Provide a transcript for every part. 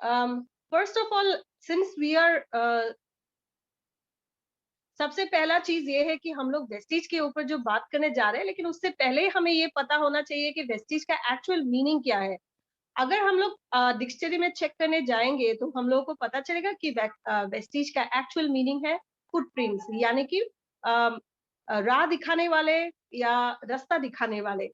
First of all, since we are, सबसे पहला चीज ये है कि हम लोग वेस्टीज के ऊपर जो बात करने जा रहे हैं, लेकिन उससे पहले हमें ये पता होना चाहिए कि वेस्टीज का एक्चुअल मीनिंग क्या है। अगर हम लोग डिक्शनरी में चेक करने जाएंगे तो हम लोगों को पता चलेगा कि वेस्टीज का एक्चुअल मीनिंग है फुटप्रिंट्स, यानी कि राह दिखाने वाले या रास्ता दिखाने वाले।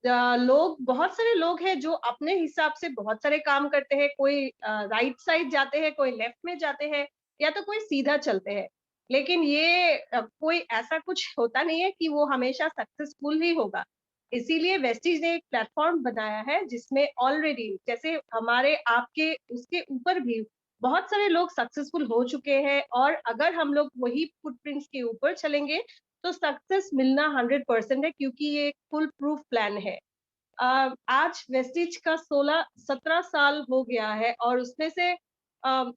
लोग, बहुत सारे लोग हैं जो अपने हिसाब से बहुत सारे काम करते हैं। कोई राइट साइड जाते हैं, कोई लेफ्ट में जाते हैं, या तो कोई सीधा चलते हैं। लेकिन ये कोई ऐसा कुछ होता नहीं है कि वो हमेशा सक्सेसफुल ही होगा। इसीलिए वेस्टीज ने एक प्लेटफॉर्म बनाया है जिसमें ऑलरेडी, जैसे हमारे आपके उसके ऊपर भी बहुत सारे लोग सक्सेसफुल हो चुके हैं, और अगर हम लोग वही फुटप्रिंट्स के ऊपर चलेंगे तो सक्सेस मिलना 100% है, क्योंकि ये एक फुल प्रूफ प्लान है। आज वेस्टिज का 16-17 साल हो गया है, और उसमें से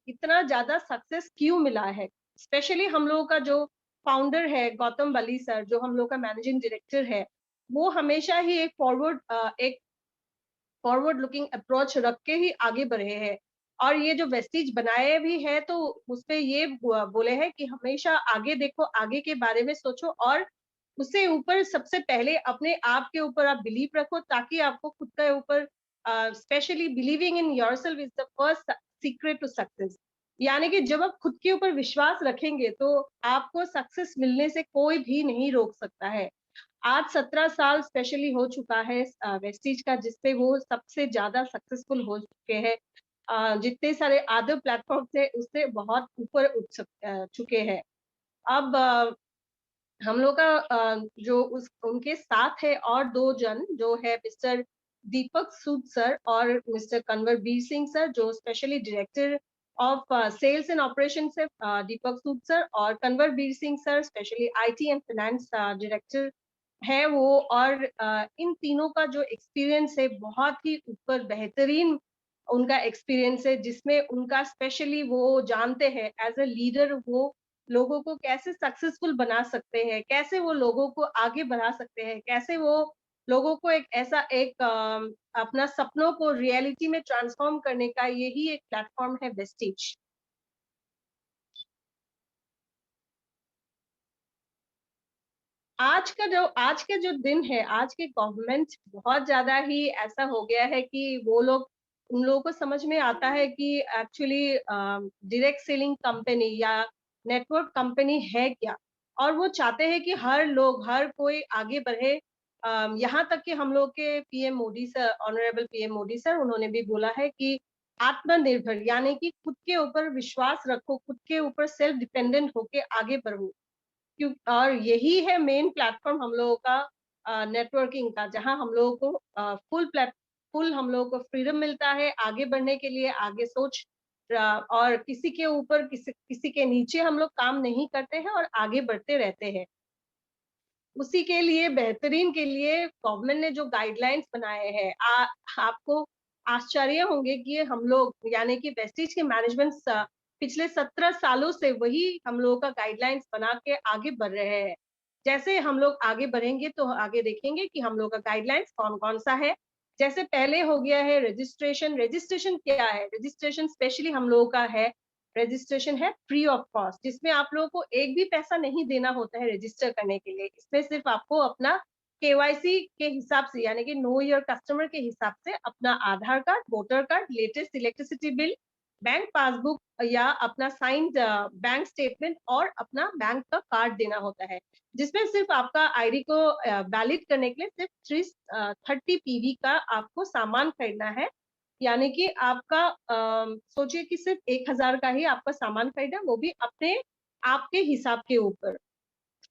इतना ज्यादा सक्सेस क्यों मिला है? स्पेशली हम लोगों का जो फाउंडर है गौतम बली सर, जो हम लोग का मैनेजिंग डायरेक्टर है, वो हमेशा ही एक फॉरवर्ड लुकिंग अप्रोच रख के ही आगे बढ़े हैं। और ये जो वेस्टिज बनाए भी है, तो उसपे ये बोले हैं कि हमेशा आगे देखो, आगे के बारे में सोचो, और उससे ऊपर सबसे पहले अपने आप के ऊपर आप बिलीव रखो, ताकि आपको खुद के ऊपर, specially believing in yourself is the first secret to success. यानी कि जब आप खुद के ऊपर विश्वास रखेंगे तो आपको सक्सेस मिलने से कोई भी नहीं रोक सकता है। आज 17 साल स्पेशली हो चुका है वेस्टीज का, जिससे वो सबसे ज्यादा सक्सेसफुल हो चुके हैं। जितने सारे अदर प्लेटफॉर्म थे उससे बहुत ऊपर उठ चुके हैं। अब हम लोग का जो उस उनके साथ है और दो जन, जो है मिस्टर दीपक सूद सर और मिस्टर कन्वरबीर सिंह सर, जो specially director of sales and operation है, दीपक सूद सर, और Kanwarbir Singh sir specially IT and finance director है वो। और इन तीनों का जो एक्सपीरियंस है बहुत ही ऊपर बेहतरीन उनका एक्सपीरियंस है, जिसमें उनका स्पेशली वो जानते हैं एज अ लीडर वो लोगों को कैसे सक्सेसफुल बना सकते हैं, कैसे वो लोगों को आगे बढ़ा सकते हैं, कैसे वो लोगों को एक ऐसा एक अपना सपनों को रियलिटी में ट्रांसफॉर्म करने का यही एक प्लेटफॉर्म है वेस्टिज। आज के जो दिन है, आज के गवर्नमेंट बहुत ज्यादा ही ऐसा हो गया है कि वो लोग, उन लोगों को समझ में आता है कि एक्चुअली डायरेक्ट सेलिंग कंपनी या नेटवर्क कंपनी है क्या। और वो चाहते हैं कि हर लोग, हर कोई आगे बढ़े। यहाँ तक कि हम लोग के PM Modi sir, honourable PM Modi sir, उन्होंने भी बोला है कि आत्मनिर्भर, यानी कि खुद के ऊपर विश्वास रखो, खुद के ऊपर सेल्फ डिपेंडेंट होके आगे बढ़ो। क्यों, और यही है मेन प्लेटफॉर्म हम लोगों का नेटवर्किंग का, जहां हम लोगों को फुल हम लोगों को फ्रीडम मिलता है आगे बढ़ने के लिए, आगे सोच, और किसी के ऊपर, किसी के नीचे हम लोग काम नहीं करते हैं और आगे बढ़ते रहते हैं। उसी के लिए, बेहतरीन के लिए गवर्नमेंट ने जो गाइडलाइंस बनाए हैं, आपको आश्चर्य होंगे कि ये हम लोग, यानी कि वेस्टिज के मैनेजमेंट पिछले 17 सालों से वही हम लोगों का गाइडलाइंस बना के आगे बढ़ रहे हैं। जैसे हम लोग आगे बढ़ेंगे तो आगे देखेंगे कि हम लोग का गाइडलाइंस कौन कौन सा है। जैसे पहले हो गया है रजिस्ट्रेशन। रजिस्ट्रेशन क्या है? रजिस्ट्रेशन स्पेशली हम लोगों का है, रजिस्ट्रेशन है फ्री ऑफ कॉस्ट, जिसमें आप लोगों को एक भी पैसा नहीं देना होता है रजिस्टर करने के लिए। इसमें सिर्फ आपको अपना केवाईसी के हिसाब से, यानी कि नो योर कस्टमर के हिसाब से, अपना Aadhaar card, voter card, latest electricity bill, bank passbook या अपना साइंड बैंक स्टेटमेंट और अपना बैंक का कार्ड देना होता है, जिसमें सिर्फ आपका आईडी को वैलिड करने के लिए सिर्फ 330 पीवी का आपको सामान खरीदना है। यानी कि आपका सोचिए कि सिर्फ 1000 का ही आपका सामान खरीदा, वो भी अपने आपके हिसाब के ऊपर।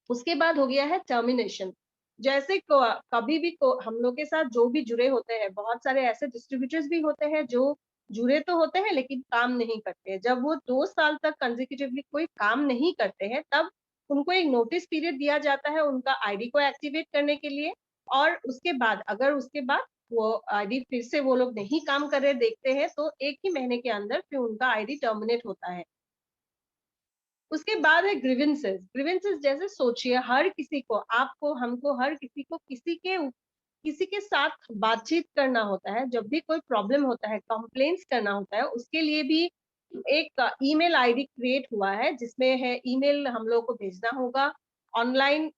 उसके बाद हो गया है टर्मिनेशन। जैसे कभी भी हम लोग के साथ जो भी जुड़े होते हैं, बहुत सारे ऐसे डिस्ट्रीब्यूटर्स भी होते हैं जो जुड़े तो होते हैं लेकिन काम नहीं करते। जब वो 2 साल तक कंसेक्यूटिवली कोई काम नहीं करते हैं, तब उनको एक नोटिस पीरियड दिया जाता है उनका आईडी को एक्टिवेट करने के लिए। और उसके बाद, अगर उसके बाद वो आईडी फिर से वो लोग नहीं काम कर रहे देखते हैं, तो 1 ही महीने के अंदर फिर उनका आईडी टर्मिनेट होता है। उसके बाद है ग्रीवेंसेस। ग्रीवेंसेस जैसे सोचिए, हर किसी को, आपको, हमको, हर किसी को किसी के साथ बातचीत करना होता है, जब भी कोई प्रॉब्लम होता है, कंप्लेंट्स करना होता है, उसके लिए भी एक ईमेल आईडी क्रिएट हुआ है, जिसमें है ईमेल हम लोग को भेजना होगा ऑनलाइन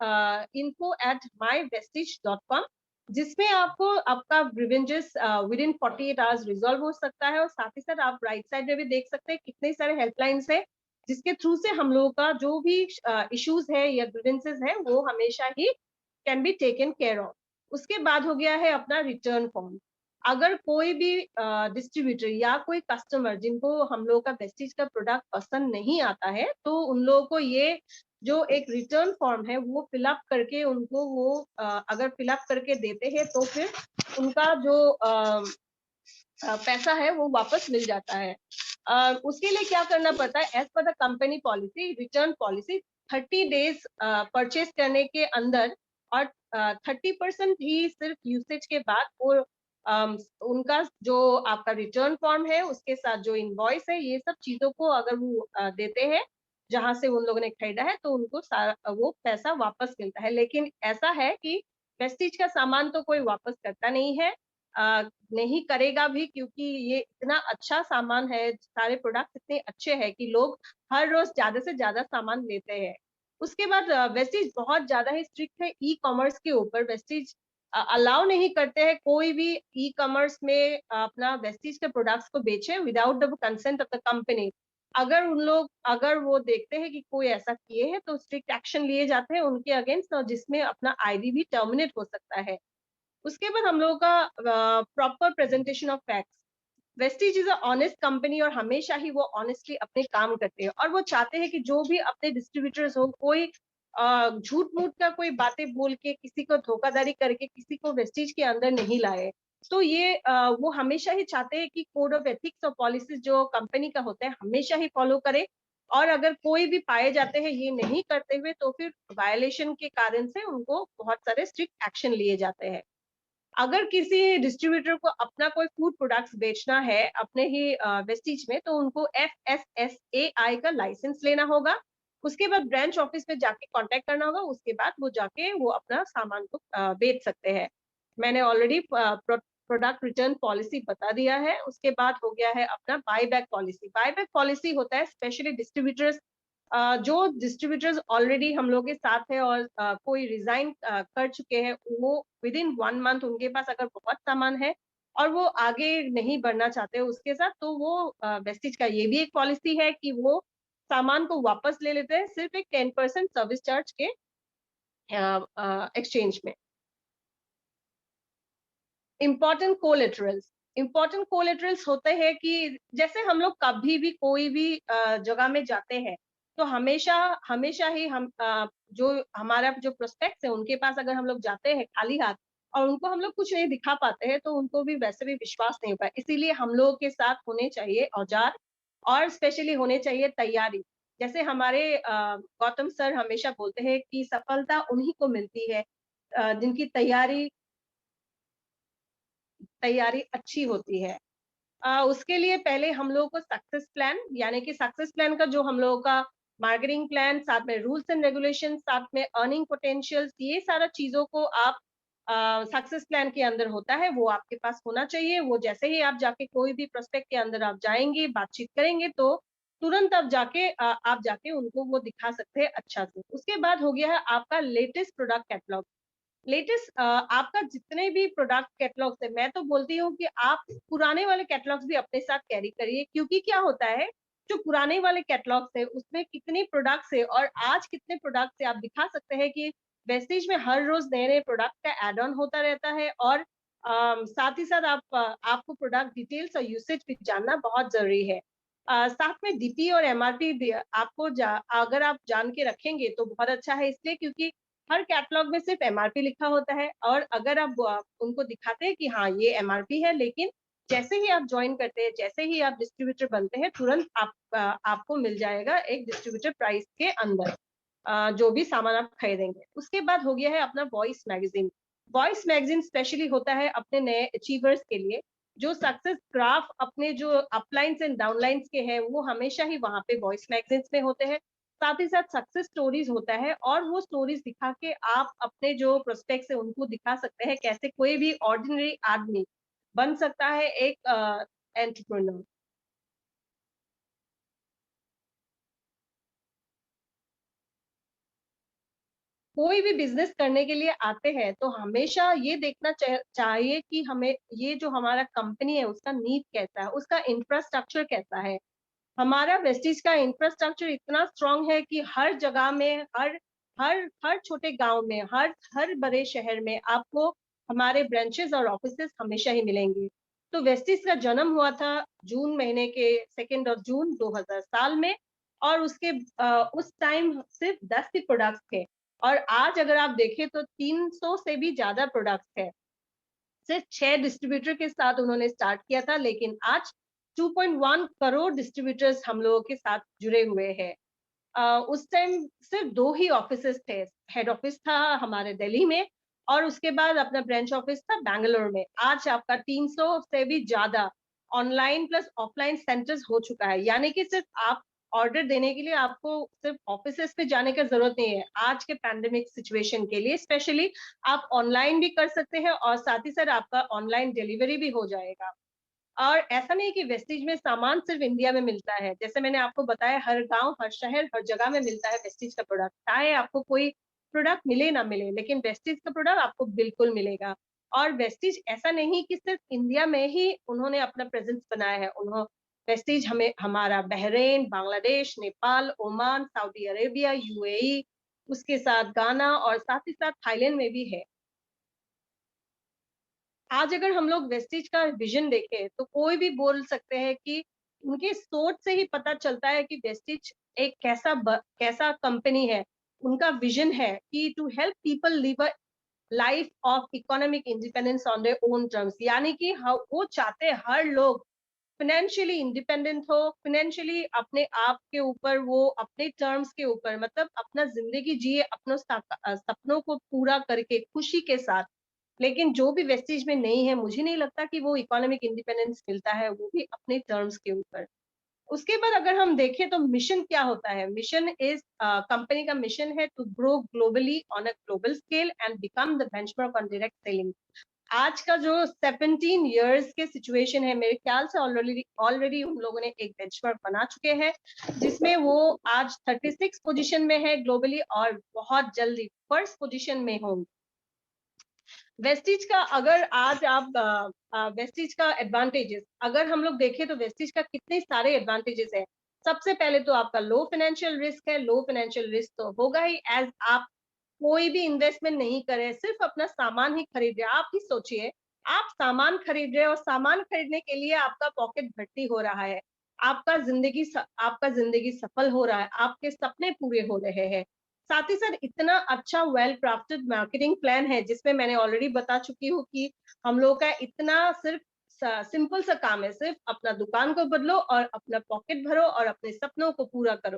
info@myvestige.com, जिसमें आपको आपका ग्रीवेंजेस विद इन 48 आवर्स रिजॉल्व हो सकता है। और साथ ही साथ आप राइट साइड में भी देख सकते हैं कितने सारे हेल्पलाइंस है, जिसके थ्रू से हम लोगों का जो भी इश्यूज है या ग्रीवेंसेस है वो हमेशा he can be taken care of. उसके बाद हो गया है अपना रिटर्न फॉर्म। अगर कोई भी डिस्ट्रीब्यूटर या कोई कस्टमर जिनको हम लोगों का वेस्टीज का प्रोडक्ट पसंद नहीं आता है, तो उन लोगों को ये जो एक रिटर्न फॉर्म है वो फिलअप करके उनको वो अगर फिलअप करके देते हैं तो फिर उनका जो पैसा है वो वापस मिल जाता है। उसके लिए क्या करना पड़ता है, as per the company policy, return policy 30 days purchase करने के अंदर और 30% ही सिर्फ यूसेज के बाद वो उनका जो आपका रिटर्न फॉर्म है उसके साथ जो इनवॉइस है, ये सब चीजों को अगर वो देते हैं जहां से उन लोगों ने खरीदा है, तो उनको सारा वो पैसा वापस मिलता है। लेकिन ऐसा है कि वेस्टीज का सामान तो कोई वापस करता नहीं है, नहीं करेगा भी, क्योंकि ये इतना अच्छा सामान है, सारे प्रोडक्ट इतने अच्छे हैं कि लोग हर रोज ज्यादा से ज्यादा सामान लेते हैं। उसके बाद वेस्टीज बहुत ज्यादा ही स्ट्रिक्ट है ई कॉमर्स के ऊपर। वेस्टीज अलाउ नहीं करते हैं कोई भी ई कॉमर्स में अपना वेस्टीज के प्रोडक्ट्स को बेचे without the consent of the company. अगर वो देखते हैं कि कोई ऐसा किए हैं तो स्ट्रिक्ट एक्शन लिए जाते हैं उनके अगेंस्ट, और जिसमें अपना आईडी भी टर्मिनेट हो सकता है। उसके बाद हम लोगों का proper presentation of facts. Vestige is a honest company और हमेशा ही वो ऑनेस्टली अपने काम करते हैं, और वो चाहते हैं कि जो भी अपने डिस्ट्रीब्यूटर्स हो, कोई झूठ मूठ का कोई बातें बोल के किसी को धोखाधड़ी करके किसी को वेस्टीज के अंदर नहीं लाए। तो ये वो हमेशा ही चाहते हैं कि कोड ऑफ एथिक्स और पॉलिसीज जो कंपनी का होता है हमेशा ही फॉलो करे। और अगर कोई भी पाए जाते हैं ये नहीं करते हुए, तो फिर वायलेशन के कारण से उनको बहुत सारे स्ट्रिक्ट एक्शन लिए जाते हैं। अगर किसी डिस्ट्रीब्यूटर को अपना कोई फूड प्रोडक्ट्स बेचना है अपने ही वेस्टीज में, तो उनको FSSAI का लाइसेंस लेना होगा। उसके बाद ब्रांच ऑफिस में जाके कांटेक्ट करना होगा, उसके बाद वो जाके वो अपना सामान को बेच सकते हैं। मैंने ऑलरेडी प्रोडक्ट रिटर्न पॉलिसी बता दिया है। उसके बाद हो गया है अपना बायबैक पॉलिसी। बायबैक पॉलिसी होता है स्पेशली डिस्ट्रीब्यूटर्स, जो डिस्ट्रीब्यूटर्स ऑलरेडी हम लोग के साथ है और कोई रिजाइन कर चुके हैं, वो विद इन 1 मंथ उनके पास अगर बहुत सामान है और वो आगे नहीं बढ़ना चाहते उसके साथ, तो वो वेस्टिज का ये भी एक पॉलिसी है कि वो सामान को वापस ले लेते हैं सिर्फ एक 10% सर्विस चार्ज के एक्सचेंज में। इम्पोर्टेंट कोलेटरल्स होते हैं कि जैसे हम लोग कभी भी कोई भी जगह में जाते हैं, तो हमेशा हमेशा ही हम जो हमारा जो प्रोस्पेक्ट्स है उनके पास अगर हम लोग जाते हैं खाली हाथ और उनको हम लोग कुछ नहीं दिखा पाते हैं, तो उनको भी वैसे भी विश्वास नहीं होता। इसीलिए हम लोगों के साथ होने चाहिए औजार, और स्पेशली होने चाहिए तैयारी। जैसे हमारे गौतम सर हमेशा बोलते हैं कि सफलता उन्हीं को मिलती है जिनकी तैयारी अच्छी होती है। उसके लिए पहले हम लोगों को सक्सेस प्लान, यानी कि सक्सेस प्लान का जो हम लोगों का मार्केटिंग प्लान, साथ में रूल्स एंड रेगुलेशन, साथ में अर्निंग पोटेंशियल्स, ये सारा चीजों को आप सक्सेस प्लान के अंदर होता है, वो आपके पास होना चाहिए। वो जैसे ही आप जाके कोई भी प्रोस्पेक्ट के अंदर आप जाएंगे, बातचीत करेंगे, तो तुरंत आप जाके उनको वो दिखा सकते हैं अच्छा से। उसके बाद हो गया है आपका लेटेस्ट प्रोडक्ट कैटलॉग। लेटेस्ट आपका जितने भी प्रोडक्ट कैटलॉग्स है, मैं तो बोलती हूँ कि आप पुराने वाले कैटलॉग्स भी अपने साथ कैरी करिए, क्योंकि क्या होता है जो पुराने वाले कैटलॉग्स है उसमें कितने प्रोडक्ट्स है और आज कितने प्रोडक्ट्स है आप दिखा सकते हैं कि वेस्टेज में हर रोज नए नए प्रोडक्ट का एड ऑन होता रहता है। और साथ ही साथ आपको प्रोडक्ट डिटेल्स और यूसेज भी जानना बहुत जरूरी है। साथ में डीपी और एमआरपी भी आपको अगर आप जान के रखेंगे तो बहुत अच्छा है, इसलिए क्योंकि हर कैटलॉग में सिर्फ एमआरपी लिखा होता है, और अगर आप उनको दिखाते हैं कि हाँ ये एमआरपी है, लेकिन जैसे ही आप ज्वाइन करते हैं, जैसे ही आप डिस्ट्रीब्यूटर बनते हैं, तुरंत आपको मिल जाएगा एक डिस्ट्रीब्यूटर प्राइस के अंदर जो भी सामान आप खरीदेंगे। उसके बाद हो गया है अपना voice magazine. Voice magazine specially होता है अपने नए अचीवर्स के लिए। जो सक्सेस ग्राफ अपने जो अपलाइंस एंड डाउनलाइंस के हैं, वो हमेशा ही वहां पे वॉइस मैगजीन्स में होते हैं। साथ ही साथ सक्सेस स्टोरीज होता है, और वो स्टोरीज दिखा के आप अपने जो प्रोस्पेक्ट्स है उनको दिखा सकते हैं कैसे कोई भी ऑर्डिनरी आदमी बन सकता है एक एंटरप्रेन्योर। कोई भी बिजनेस करने के लिए आते हैं तो हमेशा ये देखना चाहिए कि हमें ये जो हमारा कंपनी है उसका नीड कैसा है, उसका इंफ्रास्ट्रक्चर कैसा है। हमारा वेस्टिज का इंफ्रास्ट्रक्चर इतना स्ट्रांग है कि हर जगह में, हर हर हर छोटे गांव में, हर हर बड़े शहर में आपको हमारे ब्रांचेस और ऑफिसेस हमेशा ही मिलेंगे। तो वेस्टिज का जन्म हुआ था जून महीने के 2 जून 2000 साल में, और उस टाइम सिर्फ 10 ही प्रोडक्ट्स थे, और आज अगर आप देखें तो 300 से भी ज्यादा प्रोडक्ट्स है। सिर्फ 6 डिस्ट्रीब्यूटर के साथ उन्होंने स्टार्ट किया था, लेकिन आज 2.1 करोड़ डिस्ट्रीब्यूटर्स हम लोगों के साथ जुड़े हुए हैं। उस टाइम सिर्फ 2 ही ऑफिसेस थे। हेड ऑफिस था हमारे दिल्ली में, और उसके बाद अपना ब्रांच ऑफिस था बैंगलोर में। आज आपका 300 से भी ज्यादा ऑनलाइन प्लस ऑफलाइन सेंटर्स हो चुका है, यानी कि सिर्फ आप ऑर्डर देने के लिए आपको सिर्फ ऑफिसेस पे जाने का जरूरत नहीं है। आज के पैंडेमिक सिचुएशन के लिए स्पेशली आप ऑनलाइन भी कर सकते हैं, और साथ ही साथ आपका ऑनलाइन डिलीवरी भी हो जाएगा। और ऐसा नहीं कि वेस्टिज में सामान सिर्फ इंडिया में मिलता है, जैसे मैंने आपको बताया हर गांव, हर शहर, हर जगह में मिलता है वेस्टिज का प्रोडक्ट। चाहे आपको कोई प्रोडक्ट मिले ना मिले, लेकिन वेस्टिज का प्रोडक्ट आपको बिल्कुल मिलेगा। और वेस्टिज ऐसा नहीं कि सिर्फ इंडिया में ही उन्होंने अपना प्रेजेंस बनाया है। उन्होंने वेस्टिज हमें हमारा Bahrain, Bangladesh, Nepal, Oman, Saudi Arabia, UAE, उसके साथ गाना, और साथ ही साथ थाईलैंड में भी है। आज अगर हम लोग वेस्टिज का विजन देखें तो कोई भी बोल सकते हैं कि उनकी सोच से ही पता चलता है कि वेस्टिज एक कैसा कंपनी है। उनका विजन है कि to help people live a life of economic independence on their own terms, यानी कि वो चाहते हैं हर लोग फाइनेंशियली इंडिपेंडेंट हो, फाइनेंशियली अपने आप के ऊपर, वो अपने टर्म्स के ऊपर, मतलब अपना जिंदगी जिए अपनों सपनों को पूरा करके खुशी के साथ। लेकिन जो भी वेस्टिज में नहीं है, मुझे नहीं लगता कि वो इकोनॉमिक इंडिपेंडेंस मिलता है, वो भी अपने टर्म्स के ऊपर। उसके बाद अगर हम देखें तो मिशन क्या होता है, मिशन इज कंपनी का मिशन है to grow globally on a global scale and become the benchmark on direct selling. आज का जो 17 इयर्स के सिचुएशन है, मेरे ख्याल से ऑलरेडी ऑलरेडी उन लोगों ने एक बेंचमार्क बना चुके हैं, जिसमें वो आज 36 पोजीशन में है ग्लोबली, और बहुत जल्दी फर्स्ट पोजीशन में होंगे। वेस्टिज का अगर आज आप वेस्टिज का एडवांटेजेस अगर हम लोग देखें तो वेस्टिज का कितने सारे एडवांटेजेस है। सबसे पहले तो आपका लो फाइनेंशियल रिस्क है। लो फाइनेंशियल रिस्क तो होगा ही, एज आप कोई भी इन्वेस्टमेंट नहीं करे, सिर्फ अपना सामान ही खरीद रहे। आप ही सोचिए, आप सामान खरीद रहे हो, और सामान खरीदने के लिए आपका पॉकेट भर्ती हो रहा है, आपका जिंदगी सफल हो रहा है, आपके सपने पूरे हो रहे हैं। साथ ही साथ इतना अच्छा वेल क्राफ्टेड मार्केटिंग प्लान है, जिसमें मैंने ऑलरेडी बता चुकी हूँ कि हम लोग का इतना सिर्फ सिंपल सा काम है, सिर्फ अपना दुकान को बदलो और अपना पॉकेट भरो और अपने सपनों को पूरा करो।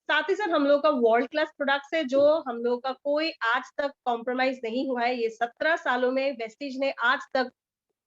साथ ही साथ हम लोग का वर्ल्ड क्लास प्रोडक्ट्स है, जो हम लोग का कोई आज तक कॉम्प्रोमाइज नहीं हुआ है। ये 17 सालों में वेस्टिज ने आज तक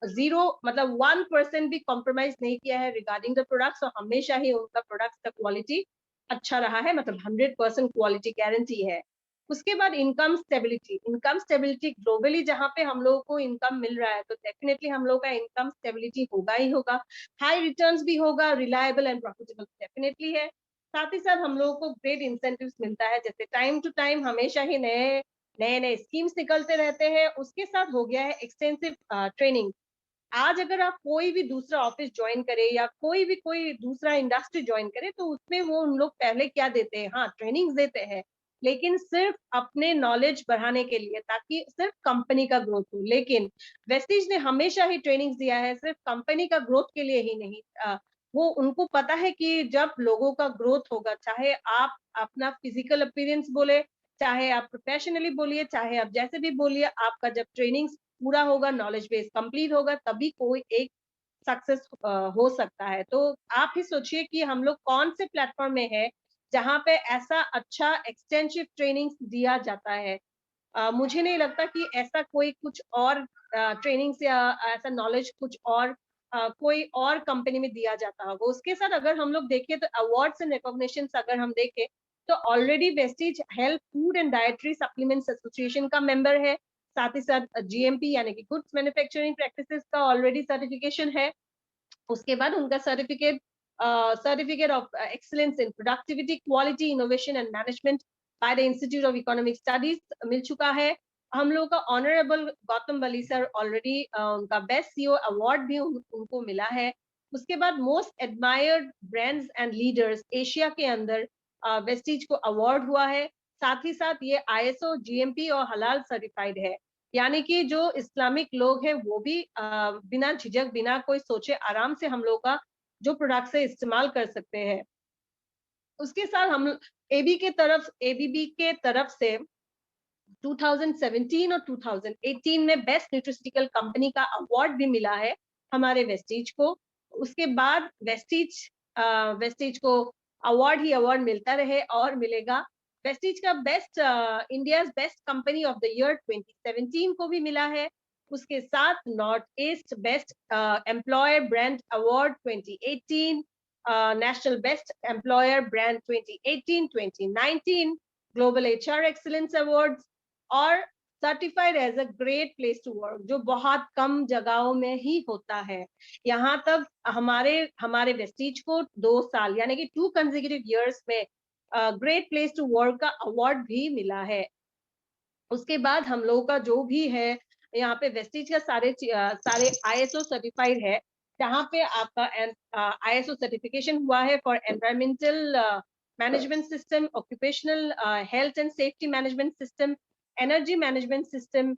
जीरो, मतलब 1% भी कॉम्प्रोमाइज नहीं किया है रिगार्डिंग द प्रोडक्ट्स, और हमेशा ही उनका प्रोडक्ट्स का क्वालिटी अच्छा रहा है, मतलब 100% क्वालिटी गारंटी है। उसके बाद इनकम स्टेबिलिटी ग्लोबली जहाँ पे हम लोगों को इनकम मिल रहा है, तो डेफिनेटली हम लोग का इनकम स्टेबिलिटी होगा ही होगा। हाई रिटर्न्स भी होगा, रिलायबल एंड प्रॉफिटेबल डेफिनेटली है। साथ ही साथ हम लोगों को ग्रेट इंसेंटिव्स मिलता है, जैसे टाइम टू टाइम हमेशा ही नए नए नए स्कीम्स निकलते रहते हैं। उसके साथ हो गया है एक्सटेंसिव ट्रेनिंग। आज अगर आप कोई भी दूसरा ऑफिस ज्वाइन करे या कोई दूसरा इंडस्ट्री ज्वाइन करे, तो उसमें वो उन लोग पहले क्या देते हैं, हाँ ट्रेनिंग्स देते हैं, लेकिन सिर्फ अपने नॉलेज बढ़ाने के लिए, ताकि सिर्फ कंपनी का ग्रोथ हो। लेकिन वेस्टिज ने हमेशा ही ट्रेनिंग्स दिया है सिर्फ कंपनी का ग्रोथ के लिए ही नहीं। वो उनको पता है कि जब लोगों का ग्रोथ होगा, चाहे आप अपना फिजिकल अपीयरेंस बोले, चाहे आप प्रोफेशनली बोलिए, चाहे आप जैसे भी बोलिए, आपका जब ट्रेनिंग पूरा होगा, नॉलेज बेस कंप्लीट होगा, तभी कोई एक सक्सेस हो सकता है। तो आप ही सोचिए कि हम लोग कौन से प्लेटफॉर्म में है जहाँ पे ऐसा अच्छा एक्सटेंसिव ट्रेनिंग दिया जाता है। मुझे नहीं लगता कि ऐसा कोई कुछ और ट्रेनिंग्स या ऐसा नॉलेज कुछ और कोई और कंपनी में दिया जाता होगा। उसके साथ अगर हम लोग देखें तो अवार्ड्स एंड रिकॉग्निशन अगर हम देखें, तो already Vestige health food and dietary supplements association का मेंबर है, साथ ही साथ जीएमपी यानी कि गुड्स मैन्युफैक्चरिंग प्रैक्टिसेस का ऑलरेडी सर्टिफिकेशन है। उसके बाद उनका certificate of excellence in productivity, quality, innovation and management by the Institute of Economic Studies मिल चुका है। हम लोगों का honourable Gautam Bali sir already उनका बेस्ट सीईओ अवार्ड भी उनको मिला है। उसके बाद most admired brands and leaders Asia के अंदर वेस्टीज को अवार्ड हुआ है। साथ ही साथ ये आईएसओ, जीएमपी और हलाल सर्टिफाइड है, यानी कि जो इस्लामिक लोग हैं वो भी बिना झिझक, बिना कोई सोचे आराम से हम लोग का जो प्रोडक्ट है इस्तेमाल कर सकते हैं। उसके साथ हम एबीबी के तरफ से 2017 और 2018 में बेस्ट न्यूट्रिस्टिकल कंपनी का अवार्ड भी मिला है हमारे वेस्टीज को। उसके बाद वेस्टीज को अवार्ड ही अवार्ड मिलता रहे और मिलेगा। वेस्टीज का best India best company of the year 2017 को भी मिला है। उसके साथ north east best employer brand award 2018, national best employer brand 2018, 2019, global HR excellence awards और certified as a great place to work, जो बहुत कम जगहों में ही होता है। यहाँ तक हमारे हमारे वेस्टीज को 2 साल यानी कि 2 कंसेक्यूटिव ईयर्स में ग्रेट प्लेस टू वर्क का अवार्ड भी मिला है। उसके बाद हम लोगों का जो भी है यहाँ पे वेस्टीज का सारे आईएसओ सर्टिफाइड है, जहाँ पे आपका आईएसओ सर्टिफिकेशन हुआ है for environmental management system, occupational health and safety management system, energy management system,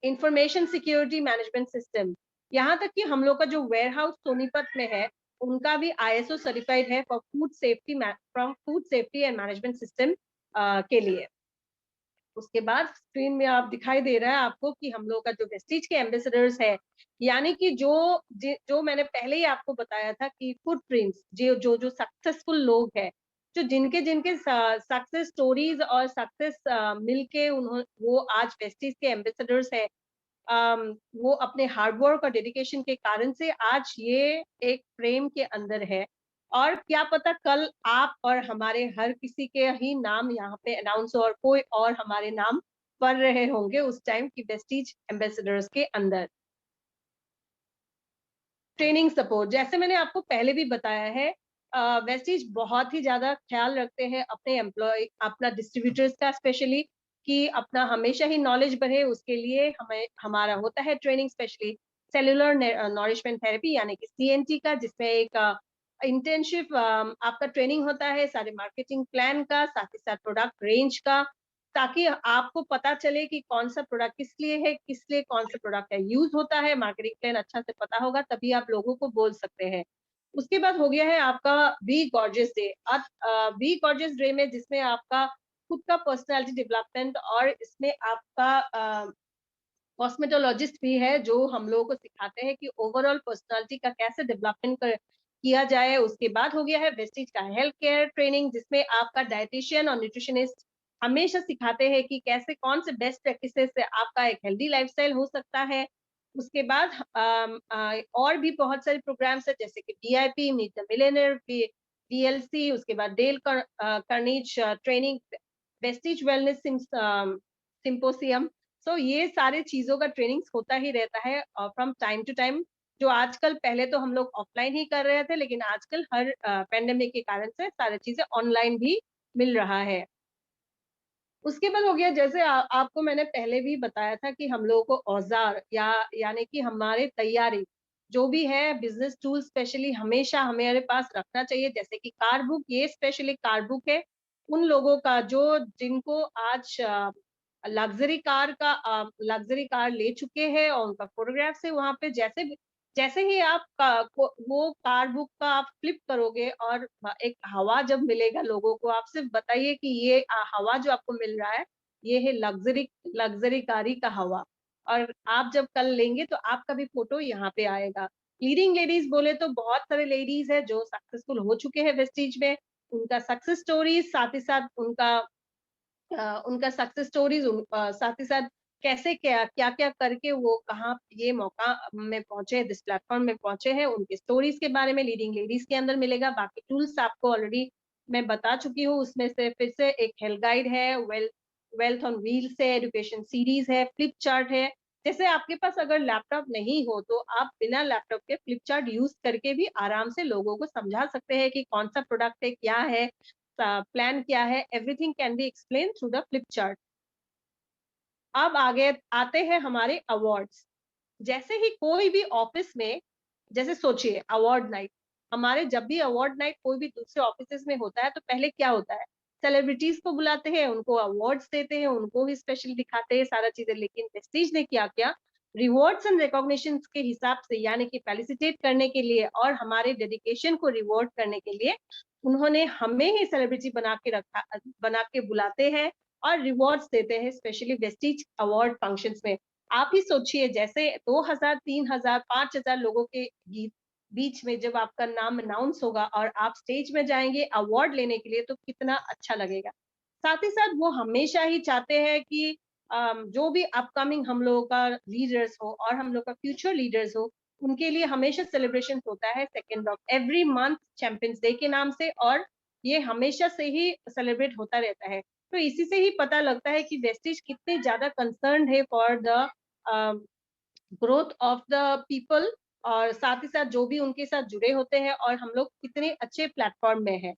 information security management system. यहाँ तक कि हम लोग का जो वेयर हाउस सोनीपत में है उनका भी आईएसओ सर्टिफाइड है for food safety and management system के लिए। उसके बाद स्क्रीन में आप दिखाई दे रहा है आपको कि हम लोग का जो वेस्टीज के एम्बेसडर्स है, यानी कि जो मैंने पहले ही आपको बताया था कि फुटप्रिंट्स, जो सक्सेसफुल लोग हैं, जो जिनके जिनके सक्सेस स्टोरीज और सक्सेस मिलके वो आज वेस्टीज के एम्बेसडर्स है। वो अपने हार्डवर्क और डेडिकेशन के कारण से आज ये एक फ्रेम के अंदर है। और क्या पता कल आप और हमारे हर किसी के ही नाम यहाँ पे अनाउंस और कोई और हमारे नाम पढ़ रहे होंगे उस टाइम की वेस्टीज एम्बेसडर्स के अंदर। ट्रेनिंग सपोर्ट, जैसे मैंने आपको पहले भी बताया है, वेस्टीज बहुत ही ज्यादा ख्याल रखते हैं अपने अपना डिस्ट्रीब्यूटर्स का स्पेशली, कि अपना हमेशा ही नॉलेज बढ़े, उसके लिए हमारा होता है training, specially cellular nourishment therapy यानी कि सीएनटी का, जिसमें एक इंटर्नशिप आपका ट्रेनिंग होता है सारे मार्केटिंग प्लान का, साथ ही साथ प्रोडक्ट रेंज का, ताकि आपको पता चले कि कौन सा प्रोडक्ट किस लिए है, किस लिए कौन सा प्रोडक्ट है यूज होता है। मार्केटिंग प्लान अच्छा से पता होगा तभी आप लोगों को बोल सकते हैं। उसके बाद हो गया है आपका be gorgeous day. Be gorgeous day में जिसमें आपका खुद का पर्सनालिटी डेवलपमेंट और इसमें आपका कॉस्मेटोलॉजिस्ट भी है जो हम लोगों को सिखाते हैं कि ओवरऑल पर्सनालिटी का कैसे डेवलपमेंट किया जाए। उसके बाद हो गया है वेस्टीज का हेल्थ केयर ट्रेनिंग, जिसमें आपका डाइटिशियन और न्यूट्रिशनिस्ट हमेशा सिखाते हैं कि कैसे कौन से बेस्ट प्रैक्टिसेस से आपका एक हेल्दी लाइफस्टाइल हो सकता है। उसके बाद और भी बहुत सारे प्रोग्राम्स है, जैसे कि DIP, meet the millionaire, DLC, उसके बाद Dale Carnegie training, Vestige wellness symposium. So ये सारे चीजों का ट्रेनिंग्स होता ही रहता है फ्रॉम टाइम टू टाइम, जो आजकल, पहले तो हम लोग ऑफलाइन ही कर रहे थे, लेकिन आजकल हर पेंडेमिक के कारण से सारी चीजें ऑनलाइन भी मिल रहा है। उसके बाद हो गया, जैसे आपको मैंने पहले भी बताया था कि हम लोगों को औजार यानी कि हमारे तैयारी जो भी है बिजनेस टूल स्पेशली हमेशा हमारे पास रखना चाहिए, जैसे कि कार बुक, ये स्पेशली कार बुक है उन लोगों का जो जिनको आज लग्जरी कार ले चुके हैं और उनका फोटोग्राफ है वहां पे। जैसे जैसे ही आप वो कार बुक का आप फ्लिप करोगे और एक हवा जब मिलेगा लोगों को, आप सिर्फ बताइए कि ये हवा जो आपको मिल रहा है ये है लग्जरी कारी का हवा। और आप जब कल लेंगे तो आपका भी फोटो यहाँ पे आएगा। लीडिंग लेडीज बोले तो बहुत सारे लेडीज है जो सक्सेसफुल हो चुके हैं वेस्टीज में, उनका सक्सेस स्टोरीज, साथ ही साथ उनका सक्सेस स्टोरीज, साथ ही साथ कैसे क्या क्या क्या करके वो कहाँ ये मौका में पहुंचे, इस प्लेटफॉर्म में पहुंचे हैं, उनके स्टोरीज के बारे में लीडिंग लेडीज के अंदर मिलेगा। बाकी टूल्स आपको ऑलरेडी मैं बता चुकी हूँ, उसमें से फिर से एक हेल्थ गाइड है, वेल्थ ऑन व्हील्स है, एजुकेशन सीरीज़ है, फ्लिप चार्ट है। जैसे आपके पास अगर लैपटॉप नहीं हो, तो आप बिना लैपटॉप के फ्लिप चार्ट यूज़ करके भी आराम से लोगों को समझा सकते हैं कि कौन-सा प्रोडक्ट है, क्या है, प्लान क्या है, everything can be explained through the flip chart. अब आगे आते हैं हमारे अवार्ड्स। जैसे ही कोई भी ऑफिस में, जैसे सोचिए अवार्ड नाइट, हमारे जब भी अवार्ड नाइट कोई भी दूसरे ऑफिसेज में होता है तो पहले क्या होता है, सेलिब्रिटीज को बुलाते हैं, उनको अवार्ड्स देते हैं, उनको ही स्पेशल दिखाते हैं सारा चीजें। लेकिन वेस्टीज ने क्या किया, रिवॉर्ड्स एंड रिकॉग्निशन के हिसाब से, यानी कि फेलिसिटेट करने के लिए और हमारे डेडिकेशन को रिवॉर्ड करने के लिए, उन्होंने हमें ही सेलिब्रिटी बना के बुलाते हैं और रिवॉर्ड्स देते हैं, स्पेशली वेस्टीज अवार्ड फंक्शंस में। आप ही सोचिए, जैसे 2000, 3000, 5000 लोगों के बीच में जब आपका नाम अनाउंस होगा और आप स्टेज में जाएंगे अवार्ड लेने के लिए, तो कितना अच्छा लगेगा। साथ ही साथ वो हमेशा ही चाहते हैं कि जो भी अपकमिंग हम लोगों का लीडर्स हो और हम लोग का फ्यूचर लीडर्स हो, उनके लिए हमेशा सेलिब्रेशन होता है second of every month champions day के नाम से, और ये हमेशा से ही सेलिब्रेट होता रहता है। तो इसी से ही पता लगता है कि वेस्टिज कितने ज्यादा कंसर्न है for the growth of the people, और साथ ही साथ जो भी उनके साथ जुड़े होते हैं, और हम लोग कितने अच्छे प्लेटफॉर्म में हैं।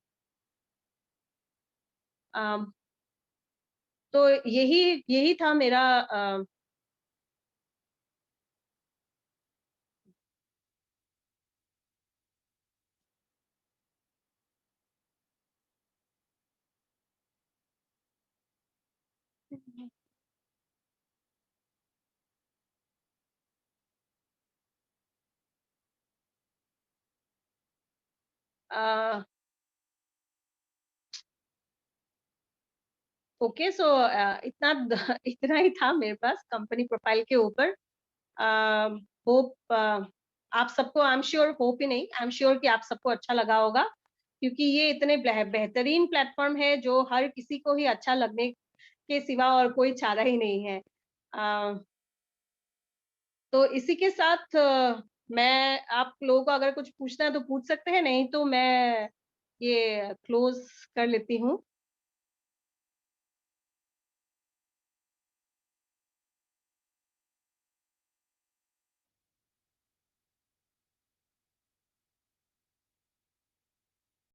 अम, तो यही यही था मेरा ओके। सो इतना इतना ही था मेरे पास कंपनी प्रोफाइल के ऊपर। होप आप सबको, आई एम श्योर, होप ही नहीं, आई एम श्योर कि आप सबको अच्छा लगा होगा, क्योंकि ये इतने बेहतरीन प्लेटफॉर्म है जो हर किसी को ही अच्छा लगने के सिवा और कोई चारा ही नहीं है। तो इसी के साथ मैं, आप लोगों को अगर कुछ पूछना है तो पूछ सकते हैं, नहीं तो मैं ये क्लोज कर लेती हूँ।